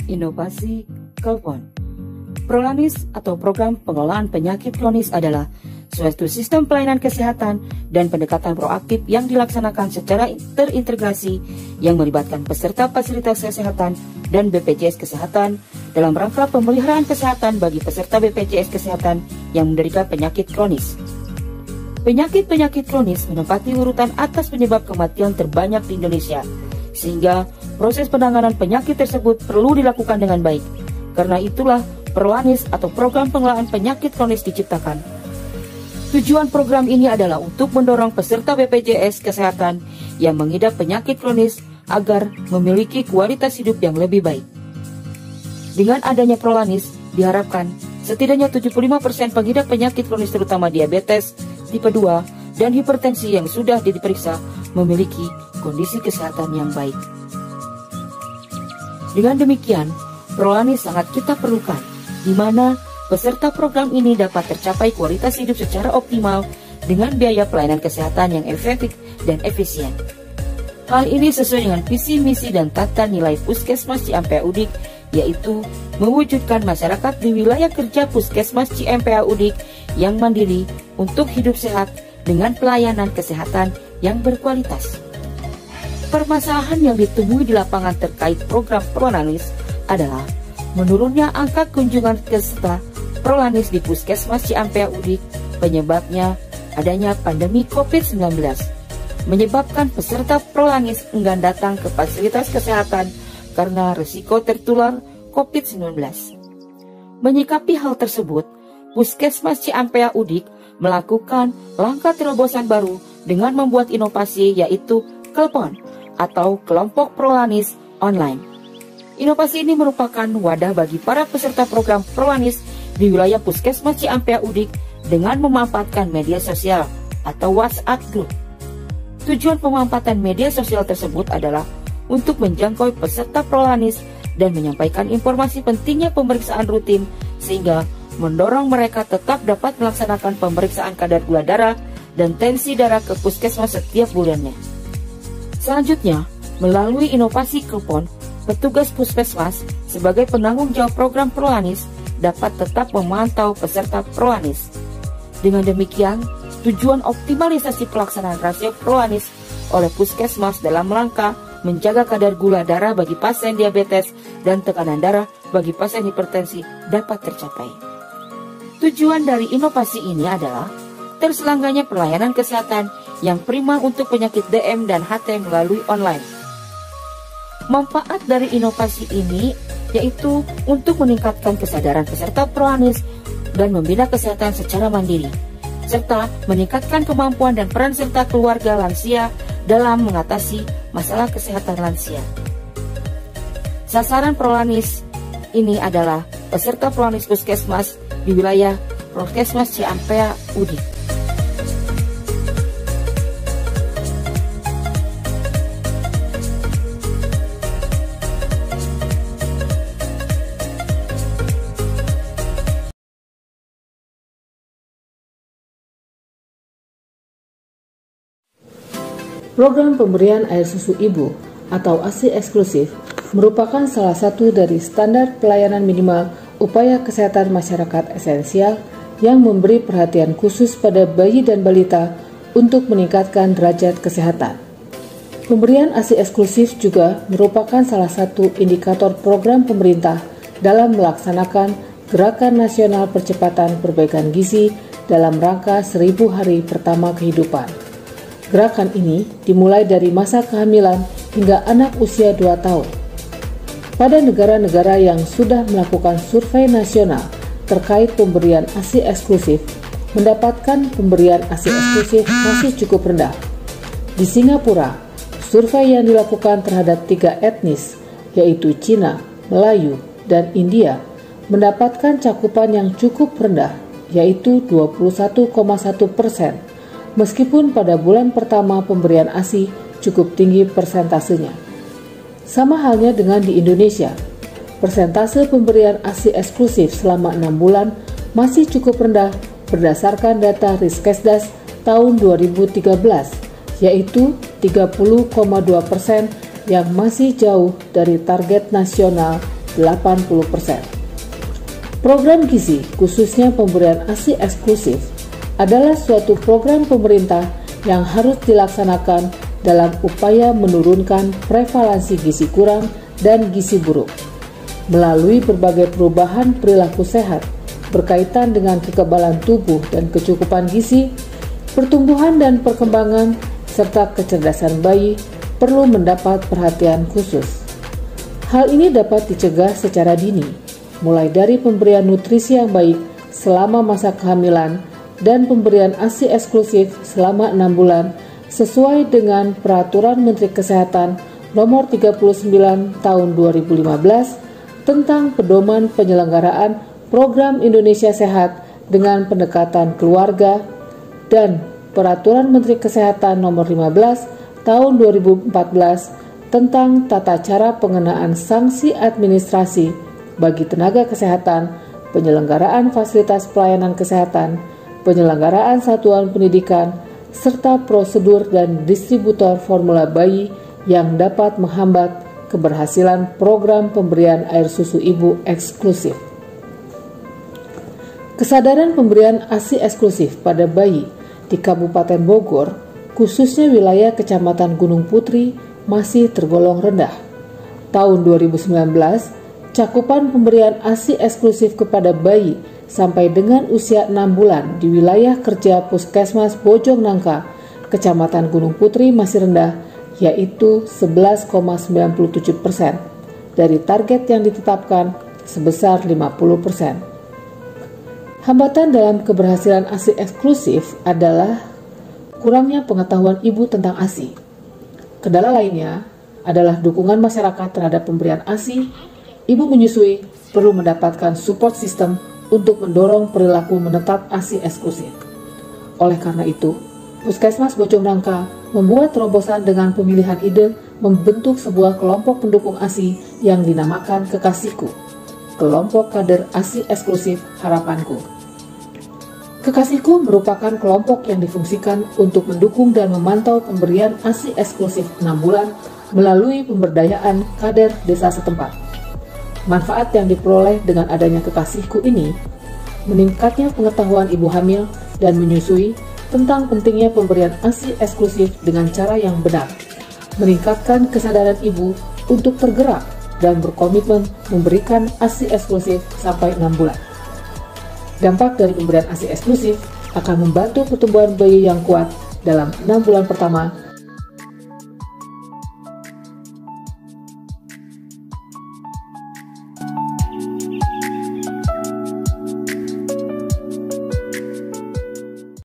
Inovasi Kelpon. Prolanis atau Program Pengelolaan Penyakit Kronis adalah suatu sistem pelayanan kesehatan dan pendekatan proaktif yang dilaksanakan secara terintegrasi yang melibatkan peserta fasilitas kesehatan dan BPJS Kesehatan dalam rangka pemeliharaan kesehatan bagi peserta BPJS Kesehatan yang menderita penyakit kronis. Penyakit-penyakit kronis menempati urutan atas penyebab kematian terbanyak di Indonesia, sehingga proses penanganan penyakit tersebut perlu dilakukan dengan baik. Karena itulah Prolanis atau Program Pengelolaan Penyakit Kronis diciptakan. Tujuan program ini adalah untuk mendorong peserta BPJS Kesehatan yang mengidap penyakit kronis agar memiliki kualitas hidup yang lebih baik. Dengan adanya Prolanis, diharapkan setidaknya 75% pengidap penyakit kronis terutama diabetes, tipe 2, dan hipertensi yang sudah diperiksa memiliki kondisi kesehatan yang baik. Dengan demikian, Prolanis sangat kita perlukan, di mana peserta program ini dapat tercapai kualitas hidup secara optimal dengan biaya pelayanan kesehatan yang efektif dan efisien. Hal ini sesuai dengan visi, misi, dan tata nilai Puskesmas Ciampea Udik, yaitu mewujudkan masyarakat di wilayah kerja Puskesmas Ciampea Udik yang mandiri untuk hidup sehat dengan pelayanan kesehatan yang berkualitas. Permasalahan yang ditemui di lapangan terkait program Prolanis adalah menurunnya angka kunjungan peserta Prolanis di Puskesmas Ciampea Udik. Penyebabnya adanya pandemi COVID-19, menyebabkan peserta Prolanis enggan datang ke fasilitas kesehatan karena risiko tertular COVID-19. Menyikapi hal tersebut, Puskesmas Ciampea Udik melakukan langkah terobosan baru dengan membuat inovasi, yaitu Kelpon atau Kelompok Prolanis Online. Inovasi ini merupakan wadah bagi para peserta program Prolanis di wilayah Puskesmas Ciampea Udik dengan memanfaatkan media sosial atau WhatsApp Group. Tujuan pemanfaatan media sosial tersebut adalah untuk menjangkau peserta Prolanis dan menyampaikan informasi pentingnya pemeriksaan rutin sehingga mendorong mereka tetap dapat melaksanakan pemeriksaan kadar gula darah dan tensi darah ke puskesmas setiap bulannya. Selanjutnya, melalui inovasi Kelpon, petugas puskesmas sebagai penanggung jawab program Prolanis dapat tetap memantau peserta Prolanis. Dengan demikian, tujuan optimalisasi pelaksanaan rasio Prolanis oleh puskesmas dalam rangka menjaga kadar gula darah bagi pasien diabetes dan tekanan darah bagi pasien hipertensi dapat tercapai. Tujuan dari inovasi ini adalah terselenggaranya pelayanan kesehatan yang prima untuk penyakit DM dan HT melalui online. Manfaat dari inovasi ini yaitu untuk meningkatkan kesadaran peserta Prolanis dan membina kesehatan secara mandiri, serta meningkatkan kemampuan dan peran serta keluarga lansia dalam mengatasi masalah kesehatan lansia. Sasaran Prolanis ini adalah peserta Prolanis Puskesmas di wilayah Puskesmas Ciampea Udik. Program pemberian air susu ibu atau ASI eksklusif merupakan salah satu dari standar pelayanan minimal upaya kesehatan masyarakat esensial yang memberi perhatian khusus pada bayi dan balita untuk meningkatkan derajat kesehatan. Pemberian ASI eksklusif juga merupakan salah satu indikator program pemerintah dalam melaksanakan Gerakan Nasional Percepatan Perbaikan Gizi dalam rangka 1000 hari pertama kehidupan. Gerakan ini dimulai dari masa kehamilan hingga anak usia 2 tahun. Pada negara-negara yang sudah melakukan survei nasional terkait pemberian ASI eksklusif, mendapatkan pemberian ASI eksklusif masih cukup rendah. Di Singapura, survei yang dilakukan terhadap 3 etnis, yaitu Cina, Melayu, dan India, mendapatkan cakupan yang cukup rendah, yaitu 21,1%. Meskipun pada bulan pertama pemberian ASI cukup tinggi persentasenya. Sama halnya dengan di Indonesia, persentase pemberian ASI eksklusif selama 6 bulan masih cukup rendah berdasarkan data Riskesdas tahun 2013, yaitu 30,2% yang masih jauh dari target nasional 80%. Program gizi, khususnya pemberian ASI eksklusif, adalah suatu program pemerintah yang harus dilaksanakan dalam upaya menurunkan prevalensi gizi kurang dan gizi buruk. Melalui berbagai perubahan perilaku sehat berkaitan dengan kekebalan tubuh dan kecukupan gizi, pertumbuhan dan perkembangan, serta kecerdasan bayi perlu mendapat perhatian khusus. Hal ini dapat dicegah secara dini, mulai dari pemberian nutrisi yang baik selama masa kehamilan dan pemberian ASI eksklusif selama 6 bulan sesuai dengan Peraturan Menteri Kesehatan Nomor 39 Tahun 2015 tentang pedoman penyelenggaraan Program Indonesia Sehat dengan pendekatan keluarga dan Peraturan Menteri Kesehatan Nomor 15 Tahun 2014 tentang tata cara pengenaan sanksi administrasi bagi tenaga kesehatan, penyelenggaraan fasilitas pelayanan kesehatan, penyelenggaraan satuan pendidikan, serta prosedur dan distributor formula bayi yang dapat menghambat keberhasilan program pemberian air susu ibu eksklusif. Kesadaran pemberian ASI eksklusif pada bayi di Kabupaten Bogor, khususnya wilayah Kecamatan Gunung Putri, masih tergolong rendah. Tahun 2019, cakupan pemberian ASI eksklusif kepada bayi sampai dengan usia 6 bulan di wilayah kerja Puskesmas Bojongnangka, Kecamatan Gunung Putri masih rendah, yaitu 11,97% dari target yang ditetapkan sebesar 50%. Hambatan dalam keberhasilan ASI eksklusif adalah kurangnya pengetahuan ibu tentang ASI. Kendala lainnya adalah dukungan masyarakat terhadap pemberian ASI. Ibu menyusui perlu mendapatkan support system untuk mendorong perilaku menetap ASI eksklusif. Oleh karena itu, Puskesmas Bojongnangka membuat terobosan dengan pemilihan ide membentuk sebuah kelompok pendukung ASI yang dinamakan Kekasihku, Kelompok Kader ASI Eksklusif Harapanku. Kekasihku merupakan kelompok yang difungsikan untuk mendukung dan memantau pemberian ASI eksklusif 6 bulan melalui pemberdayaan kader desa setempat. Manfaat yang diperoleh dengan adanya Kekasihku ini, meningkatnya pengetahuan ibu hamil dan menyusui tentang pentingnya pemberian ASI eksklusif dengan cara yang benar, meningkatkan kesadaran ibu untuk tergerak dan berkomitmen memberikan ASI eksklusif sampai 6 bulan. Dampak dari pemberian ASI eksklusif akan membantu pertumbuhan bayi yang kuat dalam 6 bulan pertama